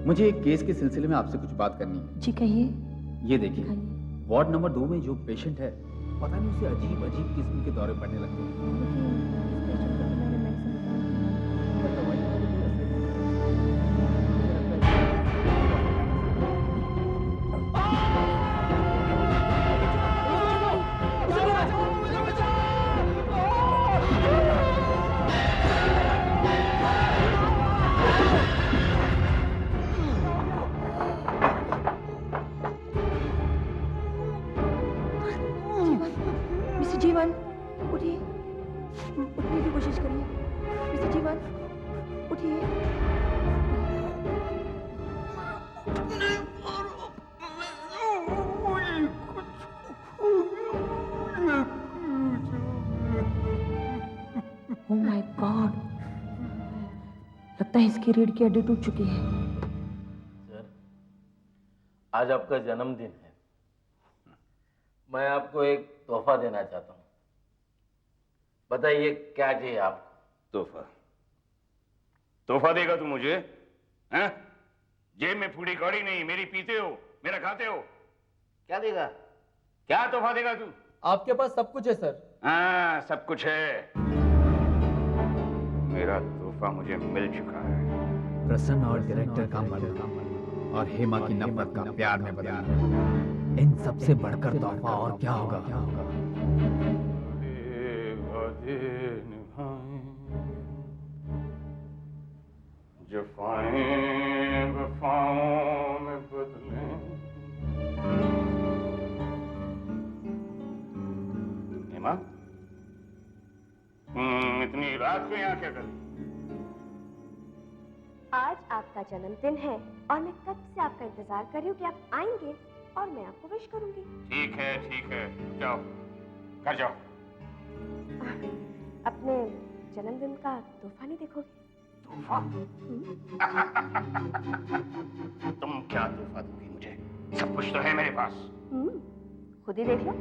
मुझे एक केस के सिलसिले में आपसे कुछ बात करनी है। जी कहिए। ये देखिए, वार्ड नंबर 2 में जो पेशेंट है, पता नहीं उसे अजीब अजीब किस्म के दौरे पड़ने लगते हैं। मिस्टर जीवन, उठिए, उठने की कोशिश करिए। मिस्टर जीवन, उठिए। ओह माय गॉड, लगता है इसकी रीढ़ की हड्डी टूट चुकी है। सर, आज आपका जन्मदिन है। मैं आपको एक तोहफा देना चाहता हूँ। बताइए क्या चाहिए आपको? तोहफा? तोहफा देगा तू मुझे? हैं? जेब में फूटी कौड़ी नहीं, मेरी पीते हो, मेरा खाते हो। क्या देगा? क्या तोहफा देगा तू? आपके पास सब कुछ है सर। हाँ, सब कुछ है। मेरा तोहफा मुझे मिल चुका है। प्रसन्न और डायरेक्टर का मर्द और हेमा की नफरत का प्यार में बदलना, इन सबसे बढ़कर तोहफा और क्या होगा? जफ़ाएं वफ़ाओं में बदले। हेमा, इतनी रात को यहाँ क्या कर रही? आज आपका जन्मदिन है और मैं कब से आपका इंतजार कर रही हूँ कि आप आएंगे और मैं आपको विश करूंगी। ठीक है, जाओ, घर जाओ। अपने जन्मदिन का तोहफा नहीं देखोगे? तोहफा? तुम क्या तोहफा दोगी मुझे? सब कुछ तो है मेरे पास। खुद ही देख लो।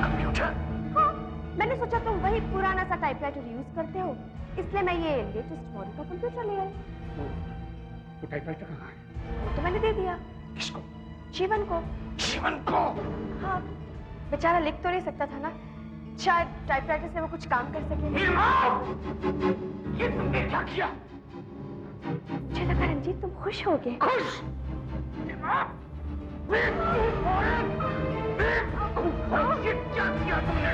कंप्यूटर? हाँ, मैंने सोचा तुम वही पुराना सा टाइपराइटर यूज करते हो, इसलिए मैं ये लेटेस्ट मॉडल का कंप्यूटर ले आई। वो टाइपराइटर कहाँ है? वो तो मैंने दे दिया। किसको? जीवन को। जीवन को? हाँ, बेचारा लिख तो नहीं सकता था ना, शायद टाइपराइटर से वो कुछ काम कर सके। ये तुमने क्या किया? मुझे लगा रंजीत तुम खुश हो गए। खुश? ये क्या किया तुमने?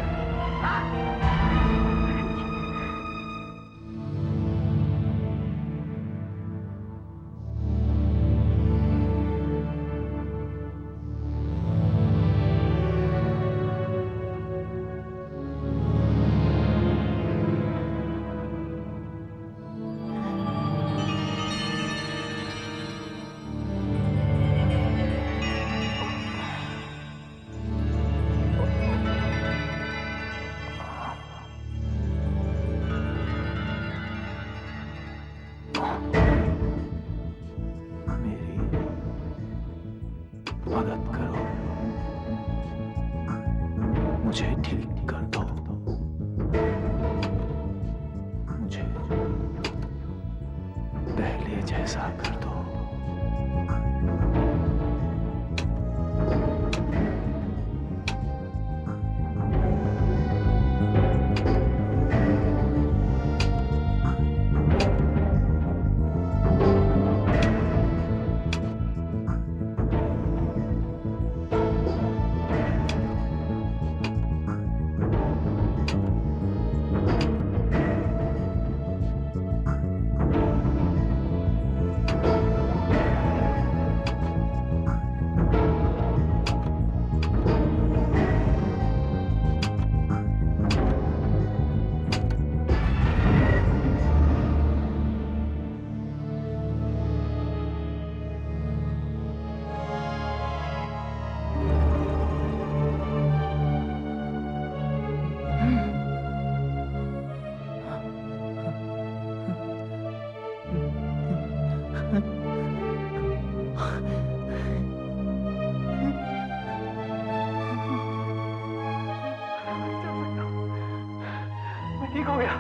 ठीक हो गया।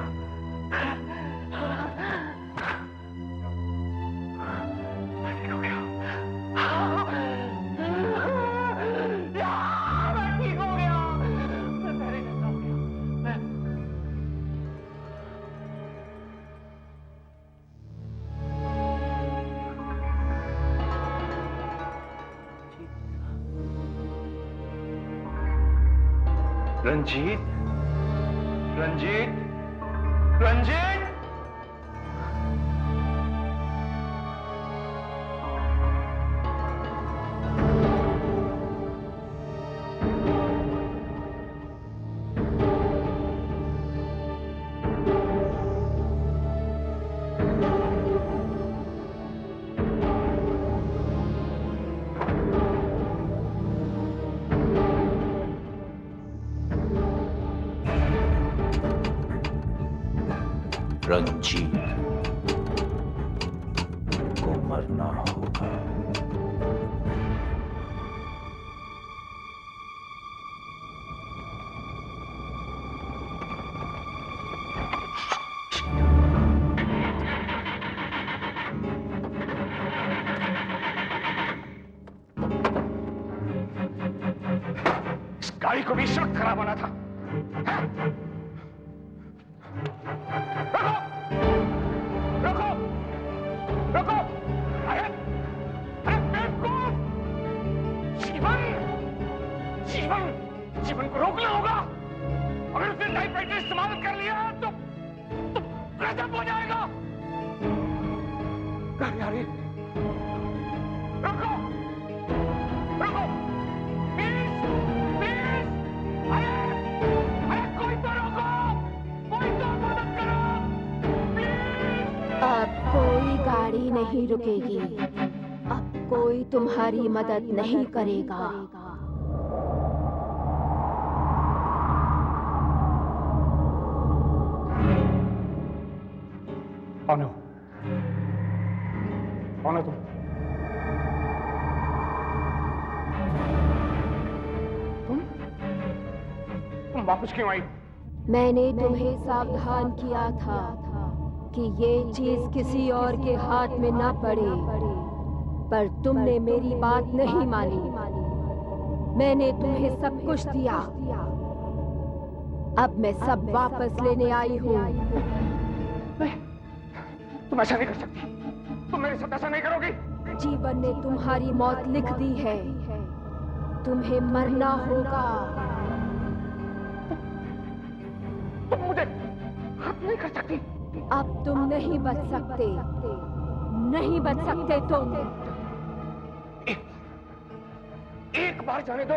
ठीक हो गया। मैं ठीक हो गया। मैं पहले जैसा हो गया। रंजीत, रंजीत, रंजीत। रंजीत को मरना होगा। इस गाड़ी को भी शक खराब होना था। रोको! रोको! अरे बेवकूफ! जीवन को रोकना होगा। अगर उसने टाइपराइटर इस्तेमाल कर लिया तो गजब हो जाएगा। गाड़ी आ रही है। रोको! रोको! प्लीज! प्लीज! अरे कोई तो रोको! कोई तो मदद करो! अब कोई गाड़ी नहीं रुकेगी। अब कोई तुम्हारी मदद नहीं करेगा। कौन हो? कौन हो तुम? तुम वापस क्यों आई? मैंने तुम्हें सावधान किया था कि ये चीज किसी और के हाथ में न पड़े, पर तुमने मेरी बात नहीं मानी। मैंने तुम्हें सब कुछ दिया, अब मैं सब वापस लेने आई हूँ। तुम ऐसा नहीं कर सकती। तुम मेरे साथ ऐसा नहीं करोगी। जीवन ने तुम्हारी मौत लिख दी है, तुम्हें मरना होगा। तुम मुझे खत्म नहीं कर सकती। अब तुम नहीं बच सकते, नहीं बच सकते तुम। एक बार जाने दो।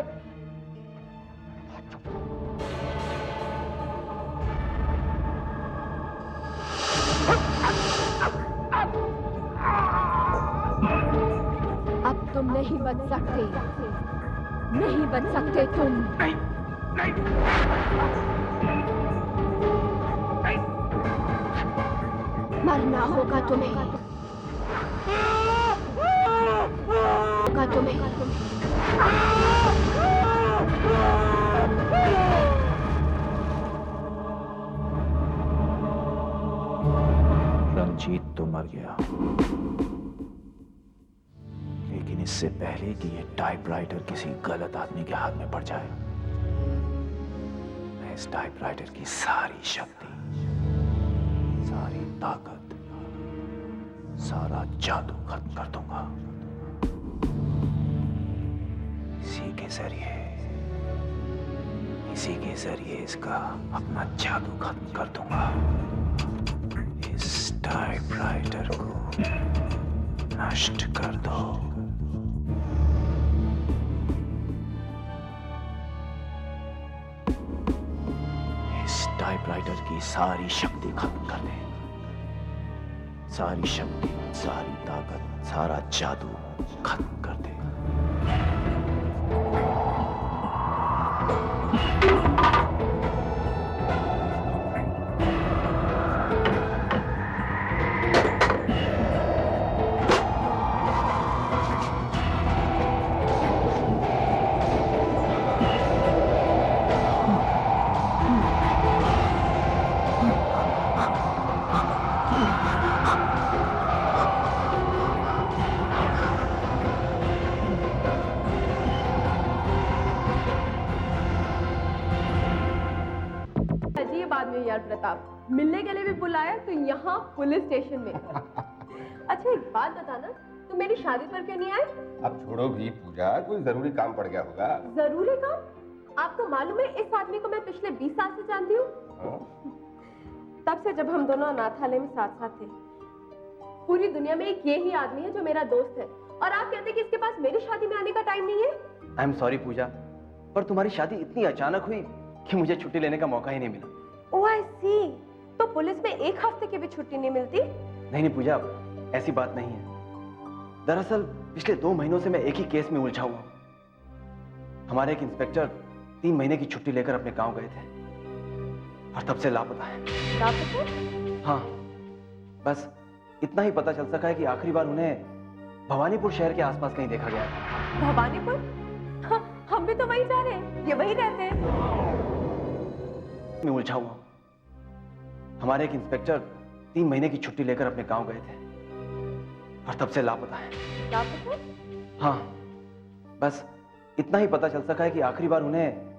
अब तुम नहीं बच सकते, नहीं बच सकते तुम। नहीं, नहीं, नहीं। मरना होगा तुम्हें, होगा तुम्हें। रंजीत तो मर गया, लेकिन इससे पहले कि ये टाइपराइटर किसी गलत आदमी के हाथ में पड़ जाए, मैं इस टाइपराइटर की सारी शक्ति, सारी ताकत, सारा जादू खत्म कर दूंगा। इसी के जरिए इसका अपना जादू खत्म कर दूंगा। इस टाइपराइटर को नष्ट कर दो। इस टाइपराइटर की सारी शक्ति खत्म कर दे। सारी शक्ति, सारी ताकत, सारा जादू खत्म कर दे। बाद में यार प्रताप, मिलने के लिए भी बुलाया तो यहाँ पुलिस स्टेशन में। अच्छा एक बात बताना, तुम मेरी शादी पर क्यों नहीं आए? अब छोड़ो भी पूजा, कोई जरूरी काम पड़ गया होगा। जरूरी काम? आपको मालूम है इस आदमी को मैं पिछले 20 साल से जानती हूँ। तब से जब हम दोनों अनाथालय में साथ साथ थे। पूरी दुनिया में एक यही आदमी है जो मेरा दोस्त है, और आप कहते कि इसके पास मेरी शादी में आने का टाइम नहीं है। आई एम सॉरी पूजा, पर तुम्हारी शादी इतनी अचानक हुई कि मुझे छुट्टी लेने का मौका ही नहीं मिला। ओह आई सी, तो पुलिस में 1 हफ्ते की भी छुट्टी नहीं मिलती? नहीं पूजा, ऐसी बात नहीं है। दरअसल पिछले 2 महीनों से मैं एक ही केस में उलझा हुआ हूं। हमारे एक इंस्पेक्टर 3 महीने की छुट्टी लेकर अपने गांव गए थे और तब से लापता है। लापता? हाँ, बस इतना ही पता चल सका है कि आखिरी बार उन्हें भवानीपुर शहर के आसपास कहीं देखा गया था। भवानीपुर? हाँ, हम भी तो वहीं जा रहे हैं, ये वहीं रहते हैं। मैं उलझा हुआ हूं। हमारे एक इंस्पेक्टर 3 महीने की छुट्टी लेकर अपने गांव गए थे और तब से लापता है। लापता? हाँ, बस इतना ही पता चल सका है कि आखिरी बार उन्हें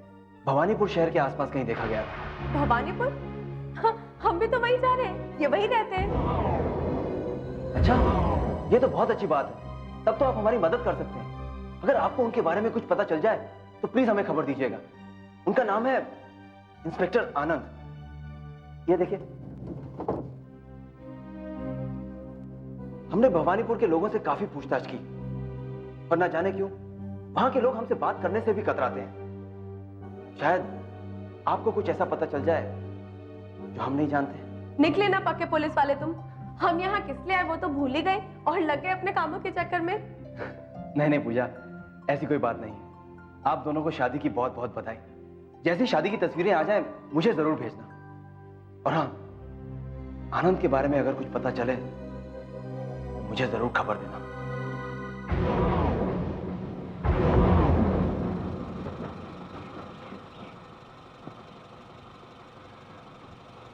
भवानीपुर शहर के आसपास कहीं देखा गया था। भवानीपुर? हाँ, हम भी तो वहीं जा रहे हैं, ये वहीं रहते हैं। अच्छा, ये तो बहुत अच्छी बात है। तब तो आप हमारी मदद कर सकते हैं। अगर आपको उनके बारे में कुछ पता चल जाए तो प्लीज हमें खबर दीजिएगा। उनका नाम है इंस्पेक्टर आनंद। ये देखिए, हमने भवानीपुर के लोगों से काफी पूछताछ की, पर ना जाने क्यों वहां के लोग हमसे बात करने से भी कतराते हैं। शायद आपको कुछ ऐसा पता चल जाए जो हम नहीं जानते। निकले ना पक्के पुलिस वाले तुम। हम यहाँ किस लिए आए वो तो भूल ही गए और लग गए अपने कामों के चक्कर में। नहीं पूजा, ऐसी कोई बात नहीं है। आप दोनों को शादी की बहुत बहुत बधाई। जैसी शादी की तस्वीरें आ जाएं, मुझे जरूर भेजना। और हाँ, आनंद के बारे में अगर कुछ पता चले तो मुझे जरूर खबर देना।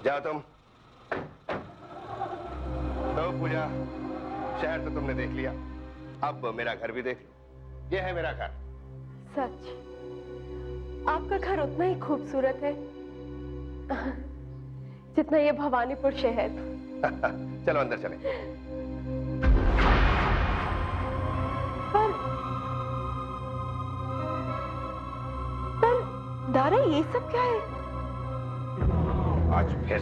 जाओ तुम। तो पूजा, शहर तो तुमने देख लिया, अब मेरा घर भी देख लो। ये है मेरा घर। सच, आपका घर उतना ही खूबसूरत है जितना ये भवानीपुर शहर। चलो अंदर चलें। पर दारा, ये सब क्या है? आज फिर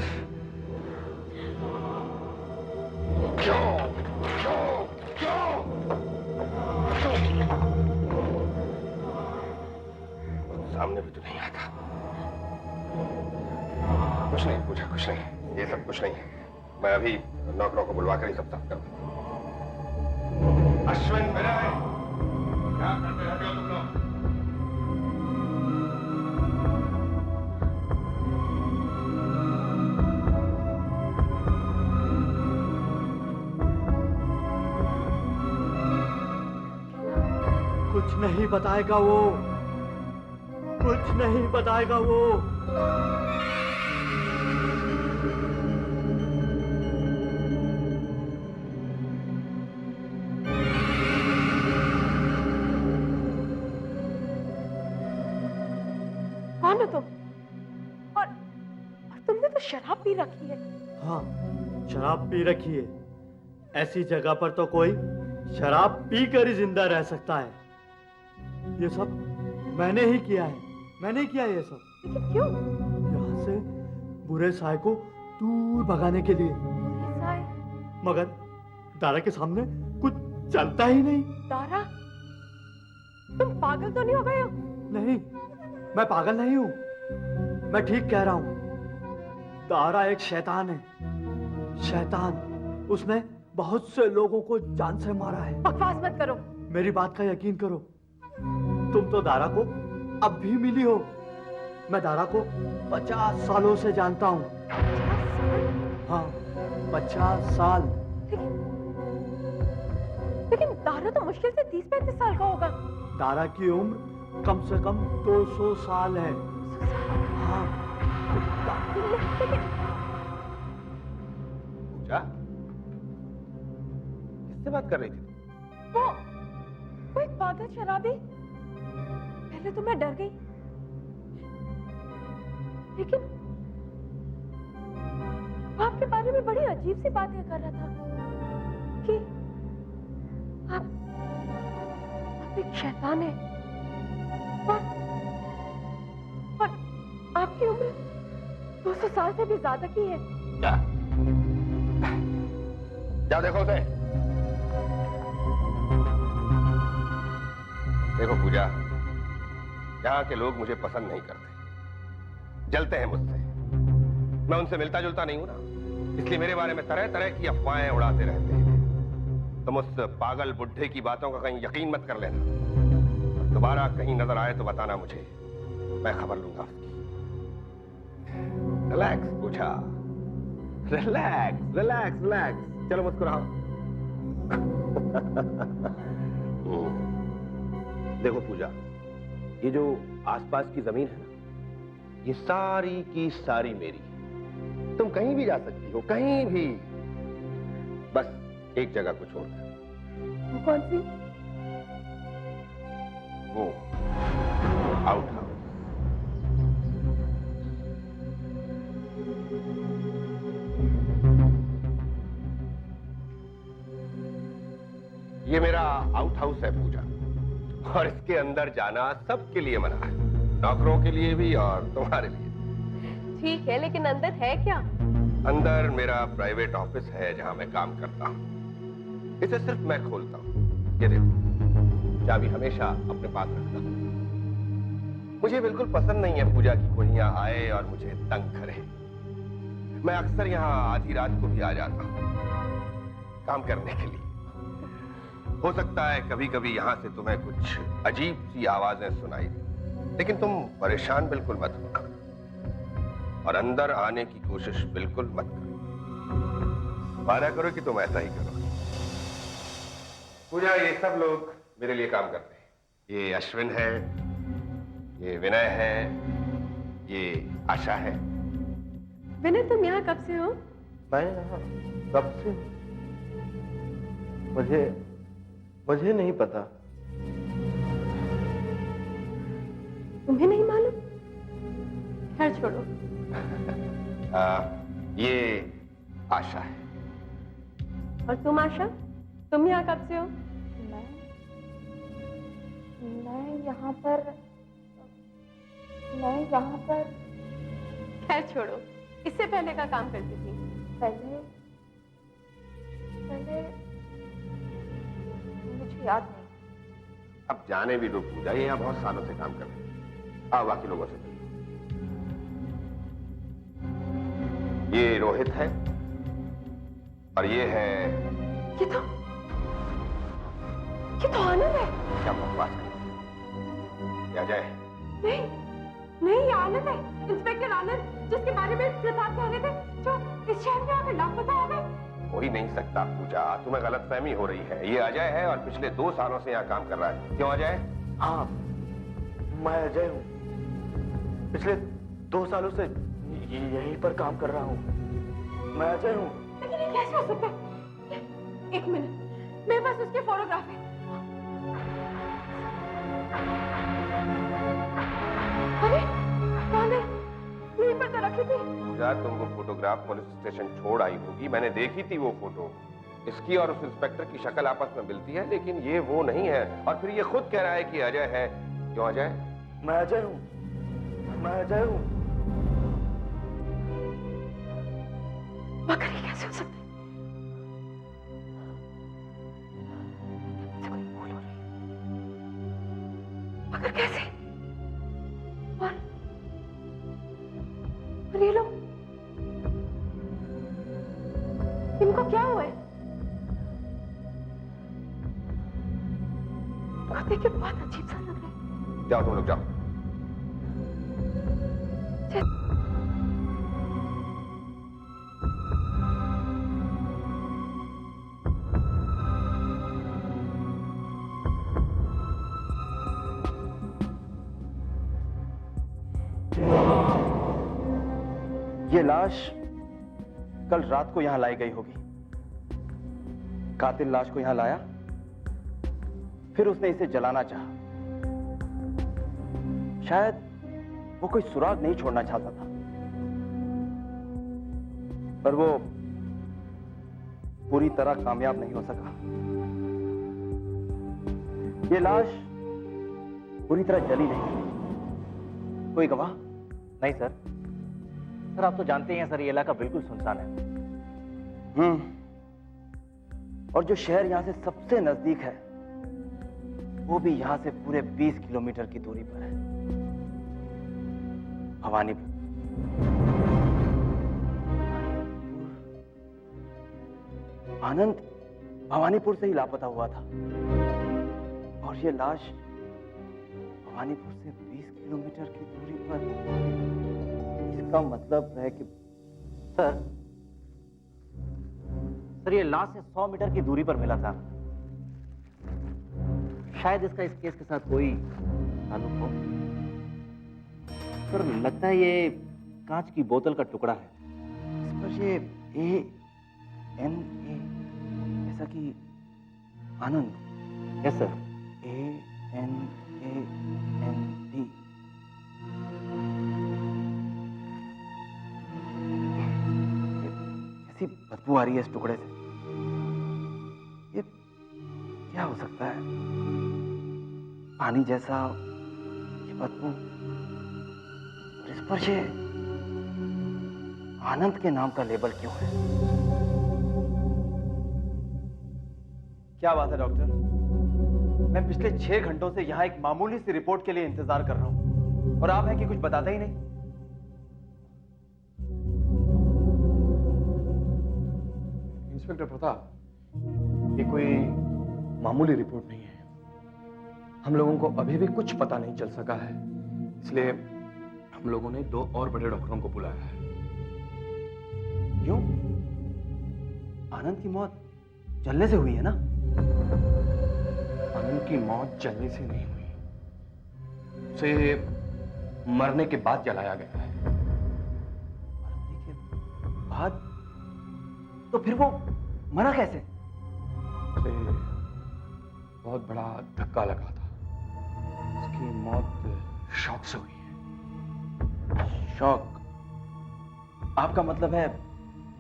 सामने भी तो नहीं आता। कुछ नहीं पूछा, कुछ नहीं, ये सब कुछ नहीं है। मैं अभी नौकरों को बुलवा कर ही सब साफ कर दूं। अश्विन मेरा है, क्या करते रहते हो तुम लोग? कुछ नहीं बताएगा वो, कुछ नहीं बताएगा वो। कौन हो तुम? और तुमने तो शराब पी रखी है। हाँ, शराब पी रखी है। ऐसी जगह पर तो कोई शराब पी कर ही जिंदा रह सकता है। ये सब मैंने ही किया है, मैंने किया ये सब। लेकिन क्यों? यहाँ से बुरे साय को दूर भगाने के लिए। साय? मगर दारा के सामने कुछ चलता ही नहीं। दारा, तुम पागल तो नहीं हो गए हो? नहीं, मैं पागल नहीं हूँ, मैं ठीक कह रहा हूँ। दारा एक शैतान है, शैतान। उसने बहुत से लोगों को जान से मारा है। बकवास मत करो। मेरी बात का यकीन करो। तुम तो दारा को अब भी मिली हो। मैं दारा को 50 सालों से जानता हूँ। 50 साल? हाँ, 50 साल। लेकिन दारा तो मुश्किल से 30-35 साल का होगा। दारा की उम्र कम से कम 200 साल है। हाँ। पूजा, किससे बात कर रही थी? वो एक पागल शराबी। पहले तो मैं डर गई, में बड़ी अजीब सी बातें कर रहा था कि आप एक शैतान है और आपकी उम्र 200 साल से भी ज्यादा की है। क्या? जाओ देखो उसे। देखो पूजा, यहाँ के लोग मुझे पसंद नहीं करते, जलते हैं मुझसे। मैं उनसे मिलता जुलता नहीं हूं ना, इसलिए मेरे बारे में तरह तरह की अफवाहें उड़ाते रहते हैं। तुम उस पागल बुढ़े की बातों का कहीं यकीन मत कर लेना, और दोबारा कहीं नजर आए तो बताना मुझे, मैं खबर लूंगा उसकी। रिलैक्स पूजा, रिलैक्स रिलैक्स रिलैक्स, चलो मुस्कुराओ। देखो पूजा, ये जो आसपास की जमीन है ना, ये सारी की सारी मेरी है। तुम कहीं भी जा सकती हो, कहीं भी, बस एक जगह को छोड़कर। वो कौन सी? वो आउट हाउस। ये मेरा आउट हाउस है पूजा, और इसके अंदर जाना सबके लिए मना है, नौकरों के लिए भी और तुम्हारे लिए। ठीक है, लेकिन अंदर है क्या? अंदर मेरा प्राइवेट ऑफिस है जहां मैं काम करता हूं। इसे सिर्फ मैं खोलता हूं। ये देखो, चाबी हमेशा अपने पास रखता हूं। मुझे बिल्कुल पसंद नहीं है पूजा की कोई यहाँ आए और मुझे तंग करे। मैं अक्सर यहाँ आधी रात को भी आ जाता हूँ काम करने के लिए। हो सकता है कभी कभी यहाँ से तुम्हें कुछ अजीब सी आवाजें सुनाई दें, लेकिन तुम परेशान बिल्कुल मत होना और अंदर आने की कोशिश बिल्कुल मत करो। वादा करो कि तुम ऐसा ही करो। पूजा, ये सब लोग मेरे लिए काम करते हैं। ये अश्विन है, ये विनय है, ये आशा है। विनय, तुम यहाँ कब से हो? मैं यहाँ कब से? मुझे नहीं पता। तुम्हें नहीं मालूम? खैर छोड़ो। ये आशा है। और तुम आशा, तुम यहाँ कब से हो? मैं यहाँ पर खैर छोड़ो, इससे पहले का काम करती थी। पहले मुझे याद नहीं। अब जाने भी दो पूजा, ये यहाँ बहुत सालों से काम कर रहे हैं। आओ बाकी लोगों से मिलो। ये रोहित है और ये है, ये तो आनंद है। क्या बकवास है? क्या जाए? नहीं, ये आनंद है, इंस्पेक्टर आनंद, जिसके बारे में प्रताप कह रहे थे, जो इस शहर में आकर लापता हो गए। हो ही नहीं सकता पूजा, तुम्हें गलतफहमी हो रही है। ये अजय है और पिछले 2 सालों से यहाँ काम कर रहा है। क्यों अजय? हाँ, मैं अजय हूँ। पिछले 2 सालों से यहीं पर काम कर रहा हूँ। मैं अजय हूँ। लेकिन ये कैसे हो सकता है? एक मिनट, मेरे पास उसके फोटोग्राफ है। अरे कहाँ गई? यहीं पर तो रखी थी। पूजा, तुम वो फोटोग्राफ पुलिस स्टेशन छोड़ आई होगी, मैंने देखी थी वो फोटो। इसकी और उस इंस्पेक्टर की शक्ल आपस में मिलती है, लेकिन ये वो नहीं है। और फिर ये खुद कह रहा है कि अजय है। क्यों अजय? मैं अजय हूँ, मैं अजय हूँ। मगर ये कैसे हो सकता है? मगर कैसे? और ये लोग, इनको क्या हुआ है? इनको देख के बहुत अजीब सा लग रहा है। जाओ तुम लोग जाओ। ये लाश कल रात को यहां लाई गई होगी। कातिल लाश को यहां लाया, फिर उसने इसे जलाना चाहा। शायद वो कोई सुराग नहीं छोड़ना चाहता था, पर वो पूरी तरह कामयाब नहीं हो सका। ये लाश पूरी तरह जली नहीं। कोई गवाह? नहीं सर। सर आप तो जानते ही हैं सर, ये इलाका बिल्कुल सुनसान है। और जो शहर यहां से सबसे नजदीक है वो भी यहां से पूरे 20 किलोमीटर की दूरी पर है, भवानीपुर। आनंद भवानीपुर से ही लापता हुआ था और ये लाश भवानीपुर से 20 किलोमीटर की दूरी पर। इसका मतलब है कि सर ये लाश से 100 मीटर की दूरी पर मिला था। शायद इसका इस केस के साथ कोई ताल्लुक हो। सर लगता है ये कांच की बोतल का टुकड़ा है। इस पर ये ANA जैसा कि आनंद। Yes sir. ANAND। कैसी बदबू आ रही है इस टुकड़े से। ये क्या हो सकता है? पानी जैसा ये बदबू, और इस पर ये आनंद के नाम का लेबल क्यों है? क्या बात है डॉक्टर? मैं पिछले 6 घंटों से यहां एक मामूली सी रिपोर्ट के लिए इंतजार कर रहा हूं और आप हैं कि कुछ बताते ही नहीं। इंस्पेक्टर प्रताप, ये कोई मामूली रिपोर्ट नहीं है। हम लोगों को अभी भी कुछ पता नहीं चल सका है, इसलिए हम लोगों ने 2 और बड़े डॉक्टरों को बुलाया है। क्यों? आनंद की मौत जलने से हुई है ना? आनंद की मौत जलने से नहीं हुई, उसे मरने के बाद जलाया गया है। मरने के बाद? तो फिर वो मरा कैसे? उसे बहुत बड़ा धक्का लगा था। उसकी मौत शॉक से हुई है। शॉक? आपका मतलब है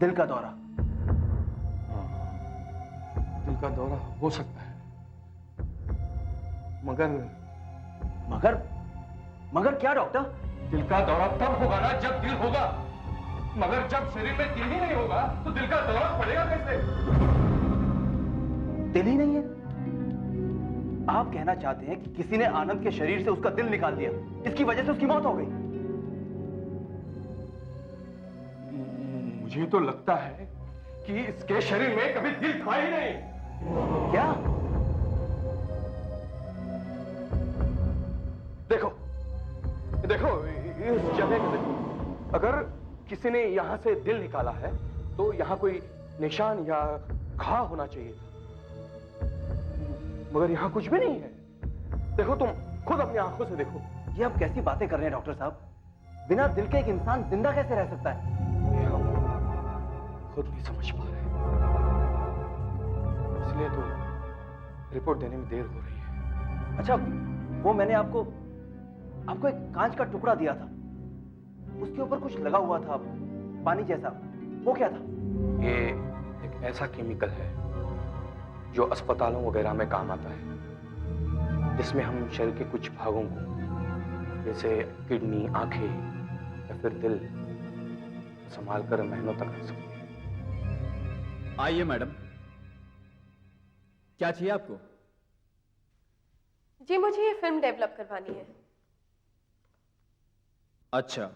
दिल का दौरा? दिल का दौरा हो सकता है, मगर क्या डॉक्टर? दिल का दौरा तब होगा ना जब दिल होगा, मगर जब शरीर में दिल ही नहीं होगा तो दिल का दौरा पड़ेगा कैसे? दिल ही नहीं है? आप कहना चाहते हैं कि किसी ने आनंद के शरीर से उसका दिल निकाल दिया, इसकी वजह से उसकी मौत हो गई? मुझे तो लगता है कि इसके शरीर में कभी दिल था ही नहीं। क्या? देखो इस जगह को देखो। अगर किसी ने यहां से दिल निकाला है तो यहां कोई निशान या घाव होना चाहिए था, मगर यहां कुछ भी नहीं है। देखो, तुम खुद अपनी आंखों से देखो। ये आप कैसी बातें कर रहे हैं डॉक्टर साहब? बिना दिल के एक इंसान जिंदा कैसे रह सकता है? हम खुद नहीं समझ पा रहे, इसलिए तो रिपोर्ट देने में देर हो रही है। अच्छा, वो मैंने आपको एक कांच का टुकड़ा दिया था, उसके ऊपर कुछ लगा हुआ था पानी जैसा, वो क्या था? ये एक ऐसा केमिकल है जो अस्पतालों वगैरह में काम आता है, जिसमें हम शरीर के कुछ भागों को, जैसे किडनी, आंखें या फिर दिल, संभाल कर महीनों तक रख सकते हैं। आइए मैडम, क्या चाहिए आपको? जी, मुझे ये फिल्म डेवलप करवानी है। अच्छा,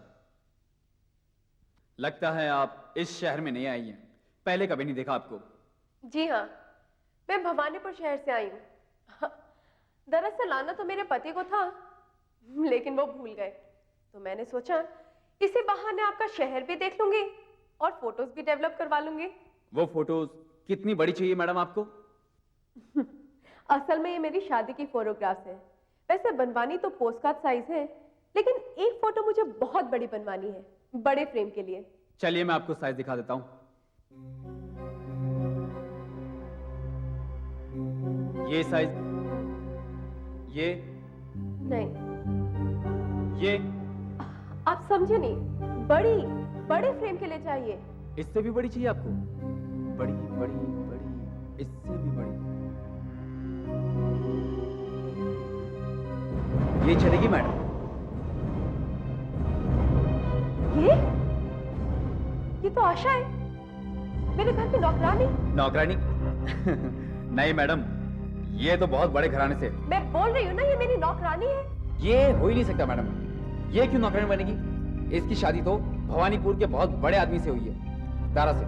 लगता है आप इस शहर में नहीं आई हैं, पहले कभी नहीं देखा आपको। जी हाँ, मैं भवानीपुर शहर से आई हूँ। दरअसल आना तो मेरे पति को था, लेकिन वो भूल गए, तो मैंने सोचा इसी बहाने आपका शहर भी देख लूंगी और फोटोज भी डेवलप करवा लूंगी। वो फोटोज कितनी बड़ी चाहिए मैडम आपको? असल में ये मेरी शादी की फोटोग्राफ्स हैं। वैसे बनवानी तो पोस्टकार्ड साइज है, लेकिन एक फोटो मुझे बहुत बड़ी बनवानी है, बड़े फ्रेम के लिए। चलिए मैं आपको साइज दिखा देता हूं। ये साइज, ये नहीं, ये आप समझे नहीं, बड़े फ्रेम के लिए चाहिए। इससे भी बड़ी चाहिए आपको? बड़ी बड़ी बड़ी, इससे भी बड़ी। ये चलेगी मैडम? ये तो आशा है, मेरे घर की नौकरानी। नौकरानी? नहीं मैडम, ये तो बहुत बड़े घराने से। मैं बोल रही हूँ ना, ये मेरी नौकरानी है। ये हो ही नहीं सकता मैडम, ये क्यों नौकरानी बनेगी? इसकी शादी तो भवानीपुर के बहुत बड़े आदमी से हुई है, दारा से।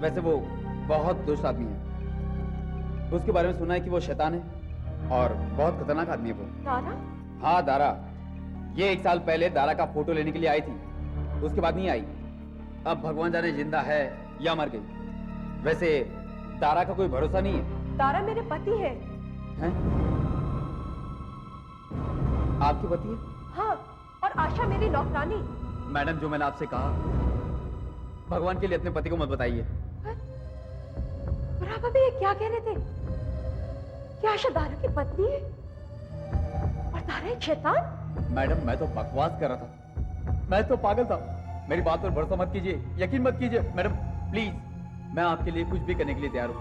वैसे वो बहुत दुष्ट आदमी है, उसके बारे में सुना है कि वो शैतान है और बहुत खतरनाक आदमी है वो। दारा? हाँ दारा। ये 1 साल पहले दारा का फोटो लेने के लिए आई थी, उसके बाद नहीं आई। अब भगवान जाने जिंदा है या मर गई। वैसे दारा का कोई भरोसा नहीं है। दारा मेरे पति है। हैं? आपके पति है? हाँ, और आशा मेरी नौकरानी। मैडम, जो मैंने आपसे कहा, भगवान के लिए अपने पति को मत बताइए। रामा भी ये क्या कह रहे थे? क्या आशा दारा की पत्नी है और दारा एक शैतान? मैडम, मैं तो बकवास कर रहा था, मैं तो पागल था। मेरी बात पर भरोसा मत कीजिए, यकीन मत कीजिए। मैडम प्लीज, मैं आपके लिए कुछ भी करने के लिए तैयार हूँ,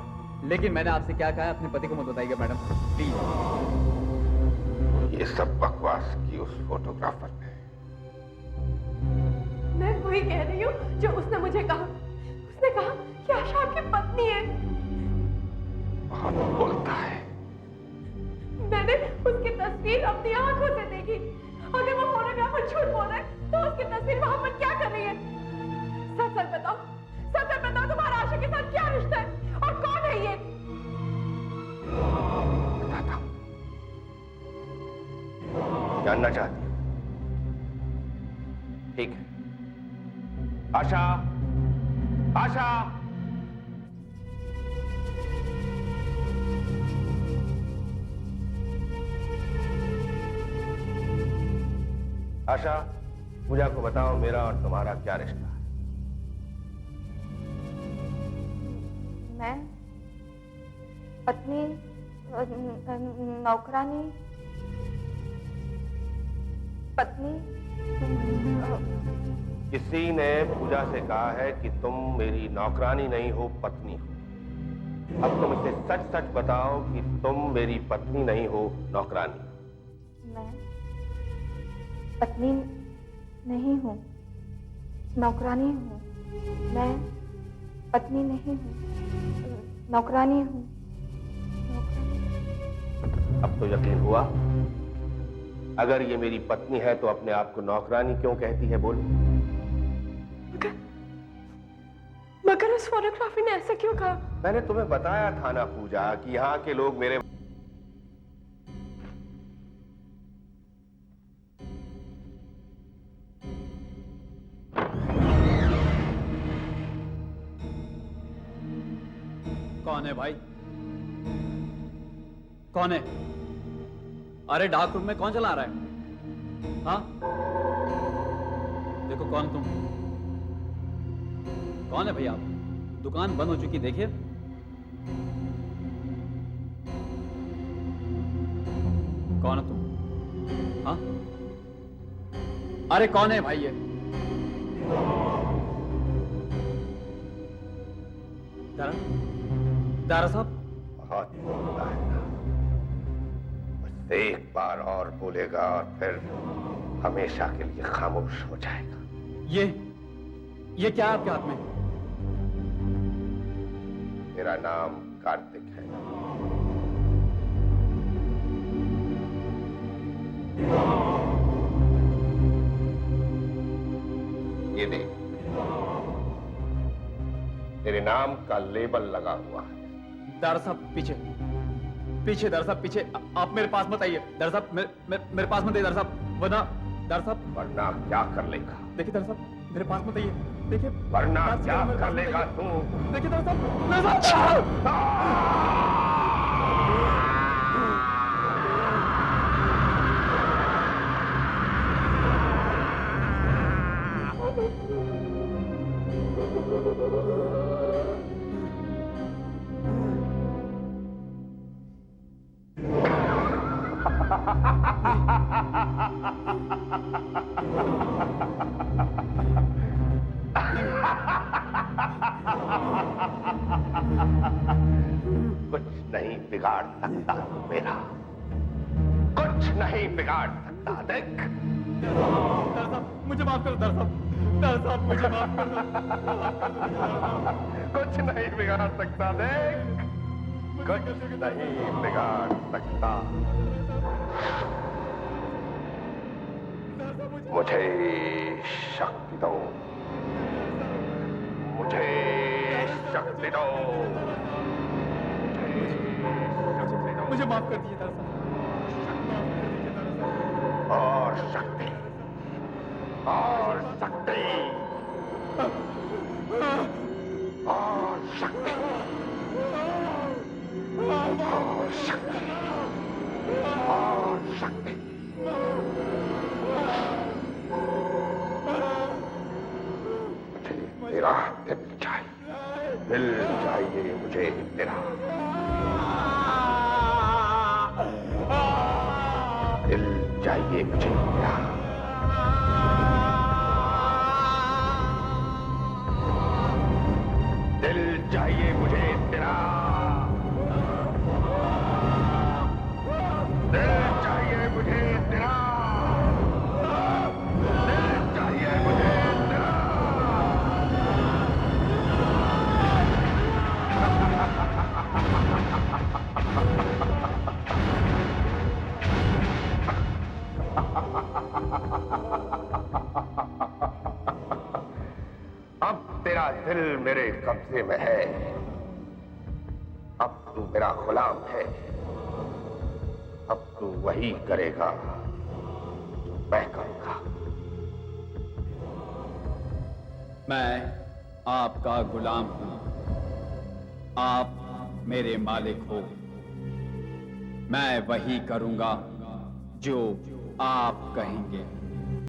लेकिन मैंने आपसे क्या कहा है अपने पति को मत बताइएगा मैडम, प्लीज। ये सब बकवास की उस फोटोग्राफर ने। मैं वही कह रही हूँ जो उसने मुझे कहा। उसने कहा कि आशा आपकी पत्नी है। बहुत बोलता है। मैंने उसकी तस्वीर अपनी आंखों से देखी। अगर वो फोटोग्राफर झूठ बोल रहा है तो उसकी तस्वीर वहां पर क्या कर रही है? सच सच बताओ, सच सच बताओ, तुम्हारा आशा के साथ क्या रिश्ता है और कौन है ये? बताता हूं। जानना चाहती हूं? ठीक है। आशा, आशा, आशा, पूजा को बताओ मेरा और तुम्हारा क्या रिश्ता है? मैं पत्नी, नौकरानी, पत्नी। किसी ने पूजा से कहा है कि तुम मेरी नौकरानी नहीं हो, पत्नी हो। अब तुम इसे सच सच बताओ कि तुम मेरी पत्नी नहीं हो, नौकरानी। मैं पत्नी नहीं हूँ, नौकरानी हूँ। मैं पत्नी नहीं हूँ, नौकरानी हूँ। अब तो यकीन हुआ? अगर ये मेरी पत्नी है तो अपने आप को नौकरानी क्यों कहती है, बोल? मगर उस फोटोग्राफी ने ऐसा क्यों कहा? मैंने तुम्हें बताया था ना पूजा कि यहाँ के लोग मेरे कौन है भाई? कौन है? अरे डार्क रूम में कौन चला रहा है? हाँ, देखो कौन तुम? कौन है भाई आप? दुकान बंद हो चुकी, देखिए। कौन है तुम? हाँ, अरे कौन है भाई ये? दारा, दारा साहब। बहुत बोलता है ना, बस एक बार और बोलेगा और फिर हमेशा के लिए खामोश हो जाएगा। ये क्या आपके हाथ में? मेरा नाम कार्तिक है। ये देख, तेरे नाम का लेबल लगा हुआ है। दारा साहब पीछे, पीछे दारा साहब पीछे। आप मेरे पास मत आइए दारा साहब, मेरे पास मत आइए दारा साहब, वरना दारा साहब। वरना क्या कर लेगा? देखिए दारा साहब, मेरे पास मत आइए, देखिए। वरना क्या कर लेगा तू? देखिए दारा साहब, दारा साहब। कुछ नहीं बिगाड़ सकता तू मेरा, कुछ नहीं बिगाड़ सकता। देख मुझे माफ करो दर साहब, मुझे माफ कर दो। कुछ नहीं बिगाड़ सकता। देख कुछ नहीं बिगाड़ सकता। मुझे शक्ति दो, मुझे शक्ति दो, मुझे माफ कर दीजिए दर साहब। और शक्ति, और शक्ति, और शक्ति, और शक्ति, और शक्ति। मुझे तेरा दिल चाहिए, दिल चाहिए मुझे तेरा, दिल चाहिए मुझे तेरा। दिल चाहिए मुझे तेरा, दिल चाहिए मुझे तेरा, दिल चाहिए मुझे तेरा। अब तेरा दिल मेरे कब्जे में है, अब तू मेरा गुलाम है, अब तू वही करेगा जो मैं करूंगा। मैं आपका गुलाम हूं, आप मेरे मालिक हो। मैं वही करूंगा जो आप कहेंगे।